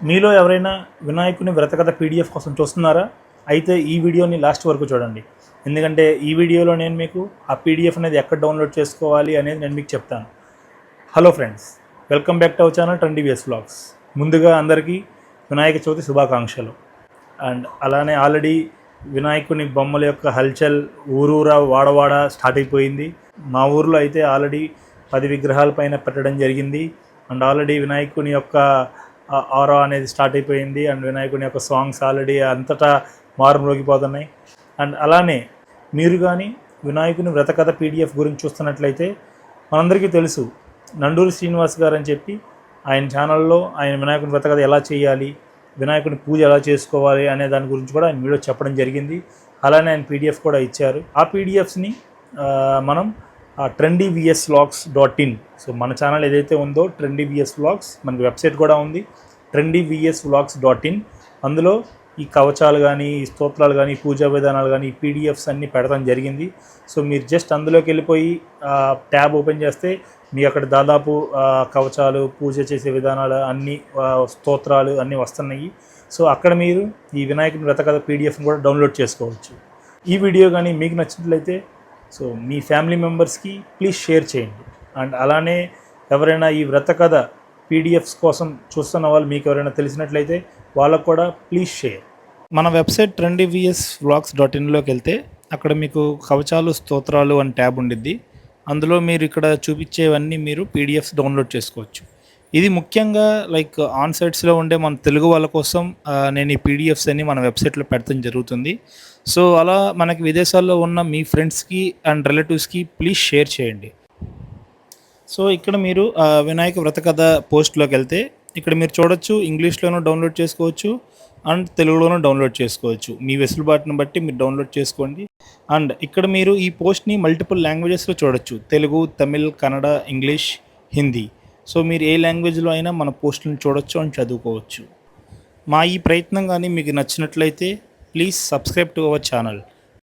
మీలో ఎవరైనా వినాయకుని వ్రతకథ పీడిఎఫ్ కోసం చూస్తున్నారా? అయితే ఈ వీడియోని లాస్ట్ వరకు చూడండి. ఎందుకంటే ఈ వీడియోలో నేను మీకు ఆ పీడిఎఫ్ అనేది ఎక్కడ డౌన్లోడ్ చేసుకోవాలి అనేది నేను మీకు చెప్తాను. Hello friends, welcome back to our channel trendy VS vlogs. ముందుగా అందరికీ వినాయక చవితి శుభాకాంక్షలు. అండ్ అలానే ఆల్రెడీ వినాయకుని బొమ్మల యొక్క హల్చల్ ఊరూరా వాడవాడ స్టార్ట్ అయిపోయింది. మా ఊర్లో అయితే ఆల్రెడీ 10 విగ్రహాల పైన పెట్టడం జరిగింది. అండ్ ఆల్రెడీ వినాయకుని యొక్క ఆరా అనేది స్టార్ట్ అయిపోయింది. అండ్ వినాయకుని యొక్క సాంగ్స్ ఆల్రెడీ అంతటా మారుమ్రోగిపోతున్నాయి. అండ్ అలానే మీరు కానీ వినాయకుని వ్రతకథ పీడిఎఫ్ గురించి చూస్తున్నట్లయితే మనందరికీ తెలుసు, నండూరి శ్రీనివాస్ గారు అని చెప్పి ఆయన ఛానల్లో ఆయన వినాయకుని వ్రతకథ ఎలా చేయాలి, వినాయకుని పూజ ఎలా చేసుకోవాలి అనే దాని గురించి కూడా ఆయన వీడియో చెప్పడం జరిగింది. అలానే ఆయన పీడిఎఫ్ కూడా ఇచ్చారు. ఆ పీడిఎఫ్స్ని మనం trendyvsvlogs.in, సో మన ఛానల్ ఏదైతే ఉందో ట్రెండీవిఎస్ వ్లాగ్స్, మనకి వెబ్సైట్ కూడా ఉంది trendyvsvlogs.in. అందులో ఈ కవచాలు కానీ, ఈ స్తోత్రాలు కానీ, పూజా విధానాలు కానీ, ఈ పీడిఎఫ్స్ అన్నీ పెడతాం జరిగింది. సో మీరు జస్ట్ అందులోకి వెళ్ళిపోయి ట్యాబ్ ఓపెన్ చేస్తే మీకు అక్కడ దాదాపు కవచాలు, పూజ చేసే విధానాలు అన్నీ, స్తోత్రాలు అన్నీ వస్తున్నాయి. సో అక్కడ మీరు ఈ వినాయకుని వ్రతకథ పీడిఎఫ్ని కూడా డౌన్లోడ్ చేసుకోవచ్చు. ఈ వీడియో కానీ మీకు నచ్చినట్లయితే సో మీ ఫ్యామిలీ మెంబర్స్కి ప్లీజ్ షేర్ చేయండి. అండ్ అలానే ఎవరైనా ఈ వ్రతకథ పీడిఎఫ్స్ కోసం చూస్తున్న వాళ్ళు మీకు ఎవరైనా తెలిసినట్లయితే వాళ్ళకు కూడా ప్లీజ్ షేర్. మన వెబ్సైట్ trendyvsvlogs.inలోకి వెళ్తే అక్కడ మీకు కవచాలు, స్తోత్రాలు అని ట్యాబ్ ఉండిద్ది. అందులో మీరు ఇక్కడ చూపించేవన్నీ మీరు పీడిఎఫ్స్ డౌన్లోడ్ చేసుకోవచ్చు. ఇది ముఖ్యంగా లైక్ ఆన్ సైట్స్లో ఉండే మన తెలుగు వాళ్ళ కోసం నేను ఈ పీడిఎఫ్స్ అన్ని మన వెబ్సైట్లో పెడతాం జరుగుతుంది. సో అలా మనకి విదేశాల్లో ఉన్న మీ ఫ్రెండ్స్కి అండ్ రిలేటివ్స్కి ప్లీజ్ షేర్ చేయండి. సో ఇక్కడ మీరు వినాయక వ్రతకథ పోస్ట్లోకి వెళ్తే ఇక్కడ మీరు చూడొచ్చు, ఇంగ్లీష్లోనూ డౌన్లోడ్ చేసుకోవచ్చు అండ్ తెలుగులోనూ డౌన్లోడ్ చేసుకోవచ్చు. మీ వెసులుబాటును బట్టి మీరు డౌన్లోడ్ చేసుకోండి. అండ్ ఇక్కడ మీరు ఈ పోస్ట్ని మల్టిపుల్ లాంగ్వేజెస్లో చూడొచ్చు: తెలుగు, తమిళ్, కన్నడ, ఇంగ్లీష్, హిందీ. సో మీరు ఏ లాంగ్వేజ్లో అయినా మన పోస్టులను చూడొచ్చు అండ్ చదువుకోవచ్చు. మా ఈ ప్రయత్నం కానీ మీకు నచ్చినట్లయితే please subscribe to our channel.